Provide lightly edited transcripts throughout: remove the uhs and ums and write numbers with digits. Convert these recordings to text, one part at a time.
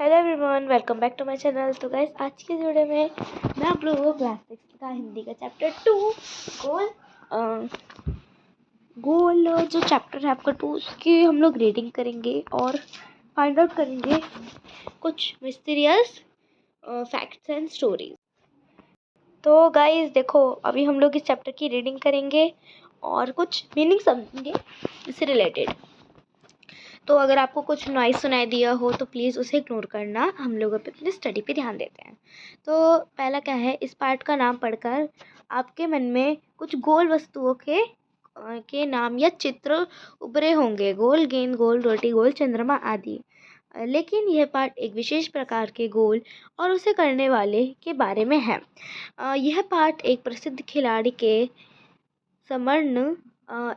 Hello everyone, welcome back to my channel. तो guys, आज की वीडियो में मैं आप लोगों को क्लास 6 का हिंदी का चैप्टर 2 गोल जो चैप्टर है आपका 2, उसकी हम लोग रीडिंग करेंगे और फाइंड आउट करेंगे कुछ मिस्टीरियस फैक्ट्स एंड स्टोरीज। तो गाइस देखो, अभी हम लोग इस चैप्टर की रीडिंग करेंगे और कुछ मीनिंग समझेंगे इससे रिलेटेड। तो अगर आपको कुछ नॉइज़ सुनाई दिया हो तो प्लीज़ उसे इग्नोर करना, हम लोग अपनी स्टडी पे ध्यान देते हैं। तो पहला क्या है, इस पार्ट का नाम पढ़कर आपके मन में कुछ गोल वस्तुओं के नाम या चित्र उभरे होंगे। गोल गेंद, गोल रोटी, गोल चंद्रमा आदि। लेकिन यह पार्ट एक विशेष प्रकार के गोल और उसे करने वाले के बारे में है। यह पार्ट एक प्रसिद्ध खिलाड़ी के समर्ण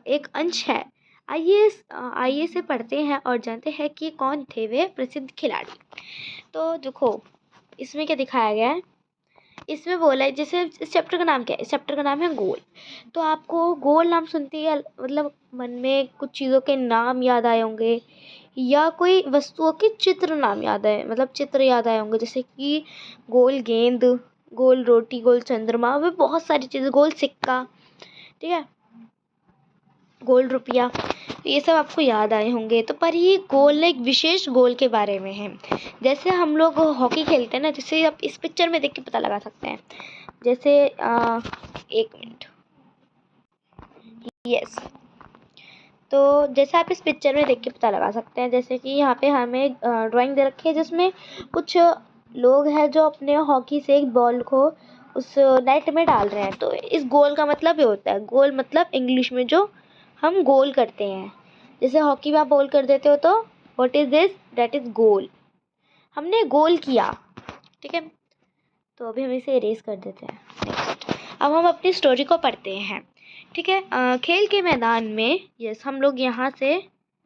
एक अंश है। आइए से पढ़ते हैं और जानते हैं कि कौन थे वे प्रसिद्ध खिलाड़ी। तो देखो, इसमें क्या दिखाया गया है। इसमें बोला है, जैसे इस चैप्टर का नाम क्या है, इस चैप्टर का नाम है गोल। तो आपको गोल नाम सुनते ही मतलब मन में कुछ चीज़ों के नाम याद आए होंगे या कोई वस्तुओं के चित्र नाम याद आए, मतलब चित्र याद आए होंगे, जैसे कि गोल गेंद, गोल रोटी, गोल चंद्रमा, वे बहुत सारी चीज़ें, गोल सिक्का, ठीक है, गोल रुपया, ये सब आपको याद आए होंगे। तो पर ये गोल एक विशेष गोल के बारे में है। जैसे हम लोग हॉकी खेलते हैं ना, जैसे आप इस पिक्चर में देख के पता लगा सकते हैं। जैसे एक मिनट, यस। तो जैसे आप इस पिक्चर में देख के पता लगा सकते हैं, जैसे कि यहाँ पे हमें ड्राइंग दे रखी है जिसमें कुछ लोग हैं जो अपने हॉकी से एक बॉल को उस नेट में डाल रहे हैं। तो इस गोल का मतलब ये होता है, गोल मतलब इंग्लिश में जो हम गोल करते हैं, जैसे हॉकी में आप गोल कर देते हो, तो what is this, that is goal. हमने गोल किया, ठीक है। तो अभी हम इसे इरेज कर देते हैं। नेक्स्ट, अब हम अपनी स्टोरी को पढ़ते हैं, ठीक है। खेल के मैदान में, यस, हम लोग यहाँ से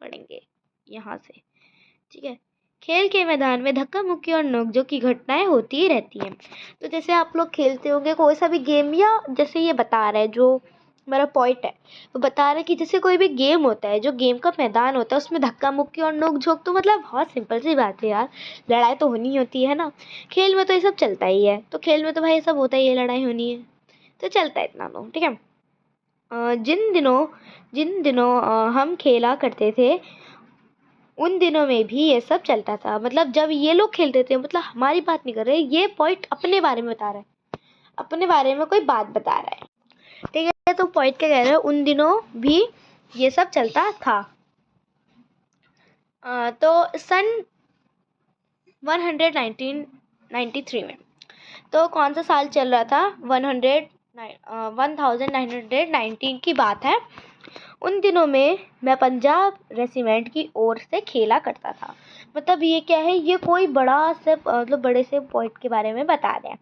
पढ़ेंगे, यहाँ से, ठीक है। खेल के मैदान में धक्का मुक्की और नोकझोंक की घटनाएं होती ही रहती हैं। तो जैसे आप लोग खेलते होंगे कोई सा भी गेम, या जैसे ये बता रहा है जो मेरा पॉइंट है, तो बता रहा है कि जैसे कोई भी गेम होता है, जो गेम का मैदान होता है, उसमें धक्का मुक्की और नोक-झोंक, तो मतलब बहुत सिंपल सी बात है यार, लड़ाई तो होनी ही होती है ना। खेल में तो ये सब चलता ही है, तो खेल में तो भाई ये सब होता ही है, लड़ाई होनी है तो चलता है इतना तो, ठीक है। जिन दिनों हम खेला करते थे, उन दिनों में भी ये सब चलता था। मतलब जब ये लोग खेलते थे, मतलब हमारी बात नहीं कर रहे, ये पॉइंट अपने बारे में बता रहा है, अपने बारे में कोई बात बता रहा है, ठीक है। तो पॉइंट क्या कह रहे हैं, उन दिनों भी ये सब चलता था। तो सन 1993 में, तो कौन सा साल चल रहा था, 1919 की बात है। उन दिनों में मैं पंजाब रेजिमेंट की ओर से खेला करता था। मतलब ये क्या है, ये कोई बड़ा से मतलब बड़े से पॉइंट के बारे में बता रहे हैं।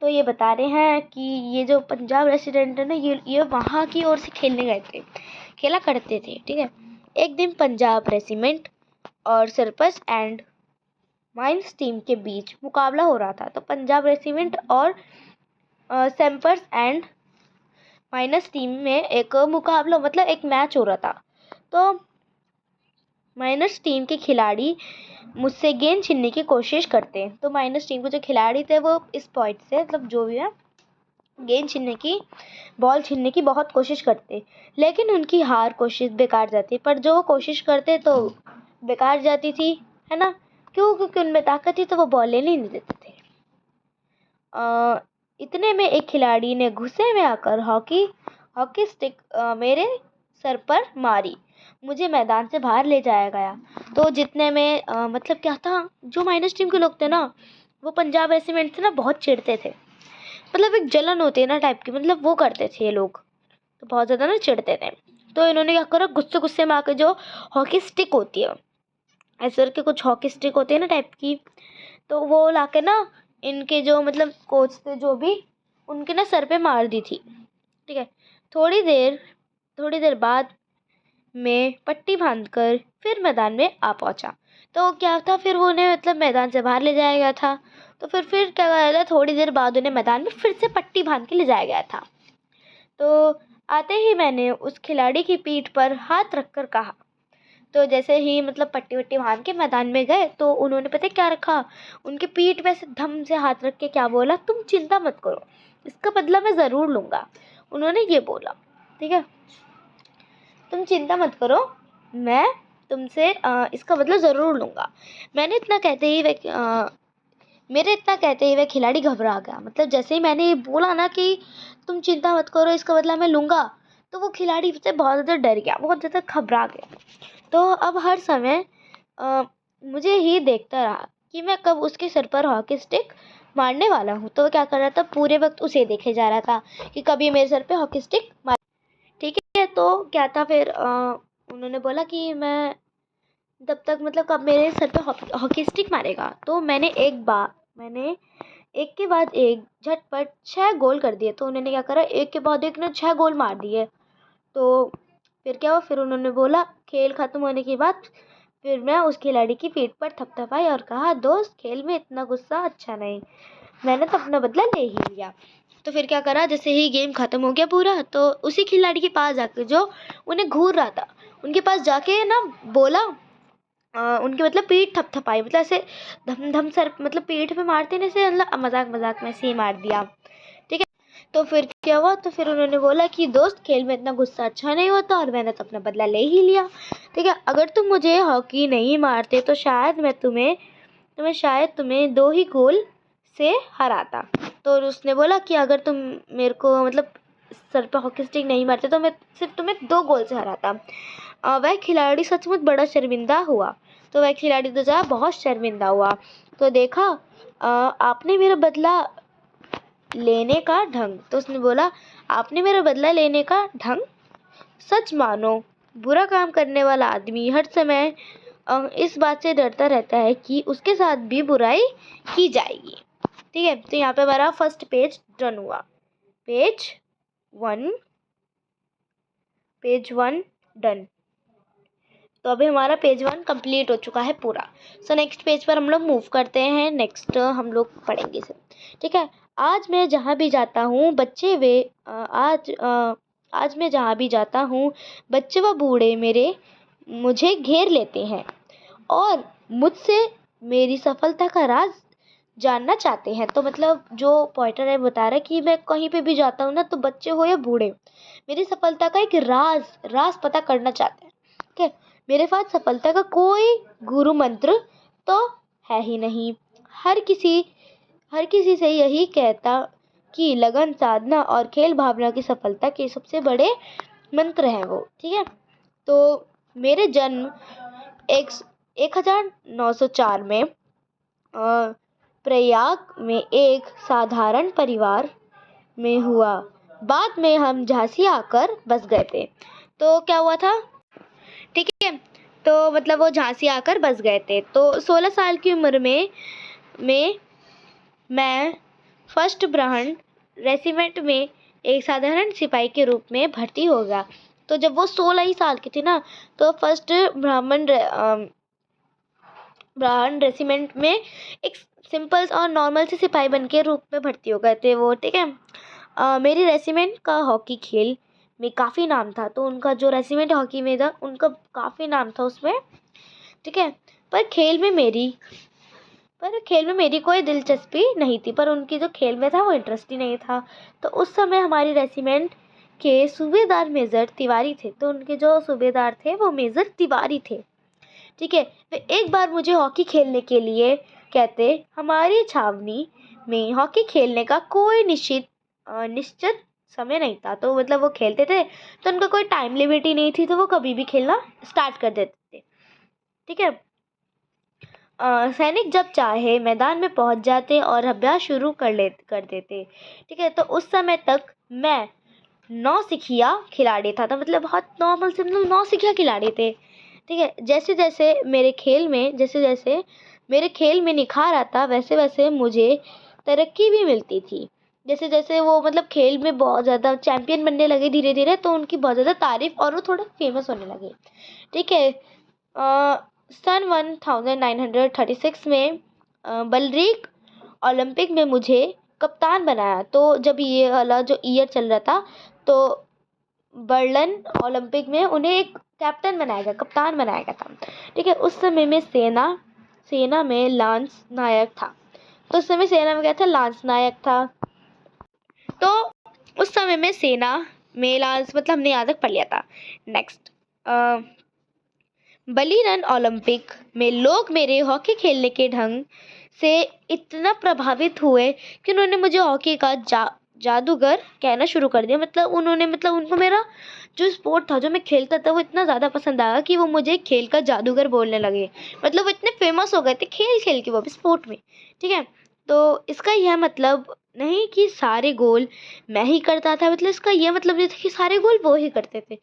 तो ये बता रहे हैं कि ये जो पंजाब रेसिडेंट है ना, ये वहाँ की ओर से खेलने गए थे, खेला करते थे, ठीक है। एक दिन पंजाब रेजिमेंट और सरपंच एंड माइंस टीम के बीच मुकाबला हो रहा था। तो पंजाब रेजिमेंट और सैम्पर्स एंड माइनस टीम में एक मुकाबला, मतलब एक मैच हो रहा था। तो माइनस टीम के खिलाड़ी मुझसे गेंद छीनने की कोशिश करते हैं। तो माइनस टीम के जो खिलाड़ी थे वो इस पॉइंट से, मतलब जो भी है, गेंद छीनने की, बॉल छीनने की बहुत कोशिश करते, लेकिन उनकी हार कोशिश बेकार जाती। पर जो कोशिश करते तो बेकार जाती थी, है ना, क्यों? क्योंकि उनमें ताकत थी, तो वो बॉल लेने नहीं देते थे। इतने में एक खिलाड़ी ने गुस्से में आकर हॉकी स्टिक मेरे सर पर मारी। मुझे मैदान से बाहर ले जाया गया। तो जितने में मतलब क्या था, जो माइनस टीम के लोग थे ना, वो पंजाब रेजिमेंट से ना बहुत चिढ़ते थे। मतलब एक जलन होती है ना टाइप की, मतलब वो करते थे ये लोग, तो बहुत ज़्यादा ना चिढ़ते थे। तो इन्होंने क्या करा, गुस्से गुस्से में आकर जो हॉकी स्टिक होती है, ऐसे करके कुछ हॉकी स्टिक होती है ना टाइप की, तो वो लाके ना इनके जो मतलब कोच थे जो भी, उनके ना सर पे मार दी थी, ठीक है। थोड़ी देर बाद में पट्टी बांधकर फिर मैदान में आ पहुंचा। तो क्या था, फिर वो उन्हें मतलब मैदान से बाहर ले जाया गया था। तो फिर क्या करा था, थोड़ी देर बाद उन्हें मैदान में फिर से पट्टी बांध के ले जाया गया था। तो आते ही मैंने उस खिलाड़ी की पीठ पर हाथ रखकर कहा, तो जैसे ही मतलब पट्टी वट्टी बांध के मैदान में गए तो उन्होंने पता है क्या रखा, उनके पीठ पे से धम से हाथ रख के क्या बोला, तुम चिंता मत करो, इसका बदला मैं ज़रूर लूँगा। उन्होंने ये बोला, ठीक है, तुम चिंता मत करो, मैं तुमसे इसका बदला ज़रूर लूँगा। मेरे इतना कहते ही वह खिलाड़ी घबरा गया। मतलब जैसे ही मैंने ये बोला ना कि तुम चिंता मत करो, इसका बदला मैं लूँगा, तो वो खिलाड़ी से बहुत ज़्यादा डर गया, बहुत ज़्यादा घबरा गया। तो अब हर समय मुझे ही देखता रहा कि मैं कब उसके सर पर हॉकी स्टिक मारने वाला हूँ। तो क्या कर रहा था, पूरे वक्त उसे देखे जा रहा था कि कभी मेरे सर पे हॉकी स्टिक मार। ठीक है, तो क्या था फिर उन्होंने बोला कि मैं तब तक मतलब कब मेरे सर पे हॉकी स्टिक मारेगा। तो मैंने एक के बाद एक झटपट 6 गोल कर दिए। तो उन्होंने क्या करा, एक के बाद एक ने 6 गोल मार दिए। तो फिर क्या हुआ, फिर उन्होंने बोला खेल ख़त्म होने के बाद फिर मैं उस खिलाड़ी की पीठ पर थपथपाई और कहा, दोस्त खेल में इतना गुस्सा अच्छा नहीं, मैंने तो अपना बदला ले ही लिया। तो फिर क्या करा, जैसे ही गेम ख़त्म हो गया पूरा, तो उसी खिलाड़ी के पास जाकर जो उन्हें घूर रहा था उनके पास जाके ना बोला, उनकी मतलब पीठ थपथपाई, मतलब ऐसे धम धम सर मतलब पीठ पे मारते ना, ऐसे मतलब मजाक में से ही मार दिया। ठीक है, तो फिर क्या हुआ, तो फिर उन्होंने बोला कि दोस्त खेल में इतना गुस्सा अच्छा नहीं होता और मैंने तो अपना बदला ले ही लिया। ठीक है, अगर तुम मुझे हॉकी नहीं मारते तो शायद मैं तुम्हें 2 ही गोल से हराता। तो उसने बोला कि अगर तुम मेरे को मतलब सर पे हॉकी स्टिक नहीं मारते तो मैं सिर्फ तुम्हें 2 गोल से हराता। वह खिलाड़ी सचमुच बड़ा शर्मिंदा हुआ। तो वह खिलाड़ी तो जा बहुत शर्मिंदा हुआ। तो देखा, आपने मेरा बदला लेने का ढंग, तो उसने बोला, आपने मेरा बदला लेने का ढंग, सच मानो बुरा काम करने वाला आदमी हर समय इस बात से डरता रहता है कि उसके साथ भी बुराई की जाएगी। ठीक है, तो यहाँ पे हमारा फर्स्ट पेज डन हुआ। Page 1 done. तो अभी हमारा पेज 1 कंप्लीट हो चुका है पूरा। सो नेक्स्ट पेज पर हम लोग मूव करते हैं। नेक्स्ट हम लोग पढ़ेंगे इसे। ठीक है, आज मैं जहाँ भी जाता हूँ बच्चे व बूढ़े मुझे घेर लेते हैं और मुझसे मेरी सफलता का राज जानना चाहते हैं। तो मतलब जो पॉइंटर है बता रहा है कि मैं कहीं पे भी जाता हूँ ना, तो बच्चे हो या बूढ़े, मेरी सफलता का एक राज पता करना चाहते हैं। ठीक है, मेरे पास सफलता का कोई गुरु मंत्र तो है ही नहीं। हर किसी से यही कहता कि लगन, साधना और खेल भावना की सफलता के सबसे बड़े मंत्र हैं वो। ठीक है, तो मेरे जन्म 1904 में प्रयाग में एक साधारण परिवार में हुआ। बाद में हम झांसी आकर बस गए थे। तो क्या हुआ था, ठीक है, तो मतलब वो झांसी आकर बस गए थे। तो 16 साल की उम्र में मैं फर्स्ट ब्राह्मण रेजिमेंट में एक साधारण सिपाही के रूप में भर्ती हो गया। तो जब वो 16 ही साल की थी ना, तो फर्स्ट ब्राह्मण रेजिमेंट में एक सिंपल और नॉर्मल से सिपाही बन के रूप में भर्ती हो गए थे वो। ठीक है, मेरी रेजिमेंट का हॉकी खेल में काफ़ी नाम था। तो उनका जो रेजिमेंट हॉकी में था उनका काफ़ी नाम था उसमें। ठीक है, पर खेल में मेरी कोई दिलचस्पी नहीं थी, पर उनकी जो खेल में था वो इंटरेस्ट ही नहीं था। तो उस समय हमारी रेजिमेंट के सूबेदार मेजर तिवारी थे। तो उनके जो सूबेदार थे वो मेजर तिवारी थे। ठीक है, वे एक बार मुझे हॉकी खेलने के लिए कहते। हमारी छावनी में हॉकी खेलने का कोई निश्चित समय नहीं था। तो मतलब वो खेलते थे तो उनका कोई टाइम लिमिट ही नहीं थी, तो वो कभी भी खेलना स्टार्ट कर देते थे। ठीक है, सैनिक जब चाहे मैदान में पहुंच जाते और अभ्यास शुरू कर देते। ठीक है, तो उस समय तक मैं नौसिखिया खिलाड़ी था। तो मतलब बहुत नॉर्मल से मतलब नौसिखिया खिलाड़ी थे। ठीक है, जैसे जैसे मेरे खेल में निखार आता, वैसे वैसे मुझे तरक्की भी मिलती थी। जैसे जैसे वो मतलब खेल में बहुत ज़्यादा चैंपियन बनने लगे धीरे धीरे, तो उनकी बहुत ज़्यादा तारीफ और वो थोड़ा फेमस होने लगे। ठीक है, सन 1936 में बलरीक ओलंपिक में मुझे कप्तान बनाया। तो जब ये वाला जो ईयर चल रहा था, तो बर्लिन ओलंपिक में उन्हें एक कैप्टन बनाया गया, कप्तान बनाया गया था। ठीक है, उस समय में सेना में लांस नायक था। तो उस समय सेना में क्या था, लांस नायक था। तो उस समय में सेना में लांस मतलब हमने यहाँ तक पढ़ लिया था। नेक्स्ट, बली रन ओलंपिक में लोग मेरे हॉकी खेलने के ढंग से इतना प्रभावित हुए कि उन्होंने मुझे हॉकी का जादूगर कहना शुरू कर दिया। मतलब उनको मेरा जो स्पोर्ट था, जो मैं खेलता था, वो इतना ज़्यादा पसंद आया कि वो मुझे खेल का जादूगर बोलने लगे। मतलब वो इतने फेमस हो गए थे खेल खेल के, वो भी स्पोर्ट में। ठीक है, तो इसका यह मतलब नहीं कि सारे गोल मैं ही करता था, मतलब इसका यह मतलब ये था कि सारे गोल वो ही करते थे।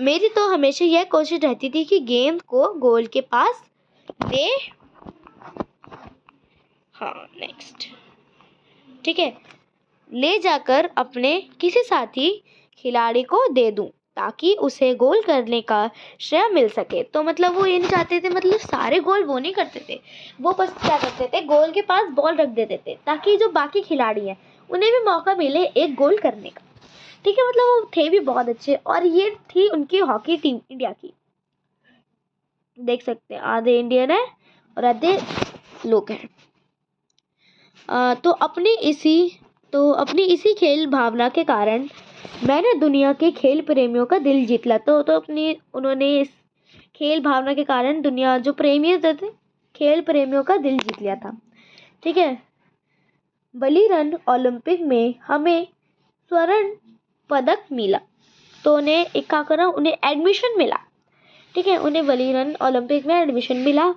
मेरी तो हमेशा यह कोशिश रहती थी कि गेंद को गोल के पास ले, हाँ नेक्स्ट, ठीक है, ले जाकर अपने किसी साथी खिलाड़ी को दे दूं ताकि उसे गोल करने का श्रेय मिल सके। तो मतलब वो ये नहीं चाहते थे, मतलब सारे गोल वो नहीं करते थे, वो बस क्या करते थे, गोल के पास बॉल रख देते थे ताकि जो बाकी खिलाड़ी हैं उन्हें भी मौका मिले एक गोल करने का। ठीक है, मतलब वो थे भी बहुत अच्छे। और ये थी उनकी हॉकी टीम इंडिया की, देख सकते हैं आधे इंडियन है और आधे लोग हैं। तो अपनी इसी खेल भावना के कारण मैंने दुनिया के खेल प्रेमियों का दिल जीत लिया। तो उन्होंने इस खेल भावना के कारण दुनिया जो प्रेमी थे खेल प्रेमियों का दिल जीत लिया था। ठीक है, बली रन ओलंपिक में हमें स्वर्ण पदक मिला, तो उन्हें एडमिशन मिला। ठीक है, उन्हें बली रन ओलंपिक में एडमिशन मिला।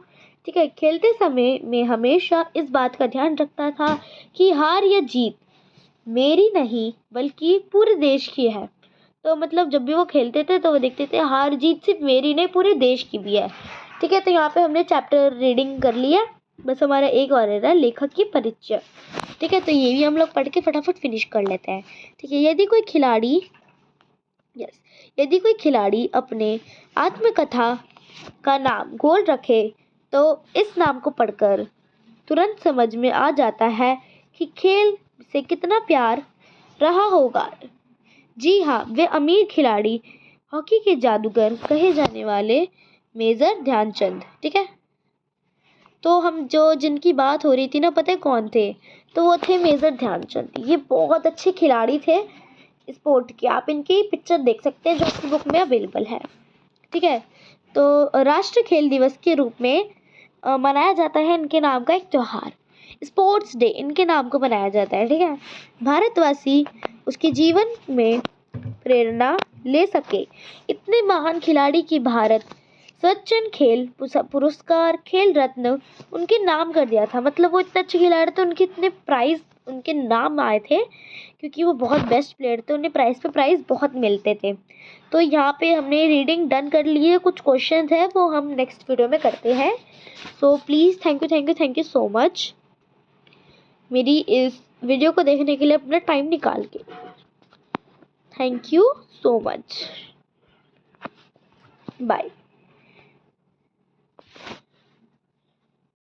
ठीक है, खेलते समय में हमेशा इस बात का ध्यान रखता था कि हार या जीत मेरी नहीं बल्कि पूरे देश की है। तो मतलब जब भी वो खेलते थे तो वो देखते थे हार जीत सिर्फ मेरी नहीं पूरे देश की भी है। ठीक है, तो यहाँ पे हमने चैप्टर रीडिंग कर लिया, बस हमारा एक और रहा लेखक की परिचय। ठीक है, तो ये भी हम लोग पढ़ के फटाफट फिनिश कर लेते हैं। ठीक है, यदि कोई खिलाड़ी अपने आत्मकथा का नाम गोल रखे तो इस नाम को पढ़कर तुरंत समझ में आ जाता है कि खेल से कितना प्यार रहा होगा। जी हाँ, वे अमीर खिलाड़ी, हॉकी के जादूगर कहे जाने वाले मेजर ध्यानचंद। ठीक है, तो हम जिनकी बात हो रही थी ना, पता है कौन थे, तो वो थे मेजर ध्यानचंद। ये बहुत अच्छे खिलाड़ी थे स्पोर्ट के। आप इनकी पिक्चर देख सकते हैं जो इस बुक में अवेलेबल है। ठीक है, तो राष्ट्रीय खेल दिवस के रूप में मनाया जाता है इनके नाम का एक त्योहार, स्पोर्ट्स डे इनके नाम को मनाया जाता है। ठीक है, भारतवासी उसके जीवन में प्रेरणा ले सके, इतने महान खिलाड़ी की भारत सचिन खेल पुरस्कार खेल रत्न उनके नाम कर दिया था। मतलब वो इतने अच्छे खिलाड़ी थे, उनके इतने प्राइज उनके नाम आए थे क्योंकि वो बहुत बेस्ट प्लेयर थे, उन्हें प्राइज पे प्राइज बहुत मिलते थे। तो यहाँ पे हमने रीडिंग डन कर ली है, कुछ क्वेश्चन है वो हम नेक्स्ट वीडियो में करते हैं। So please thank you so much मेरी इस वीडियो को देखने के लिए, अपना टाइम निकाल के। Thank you so much, bye.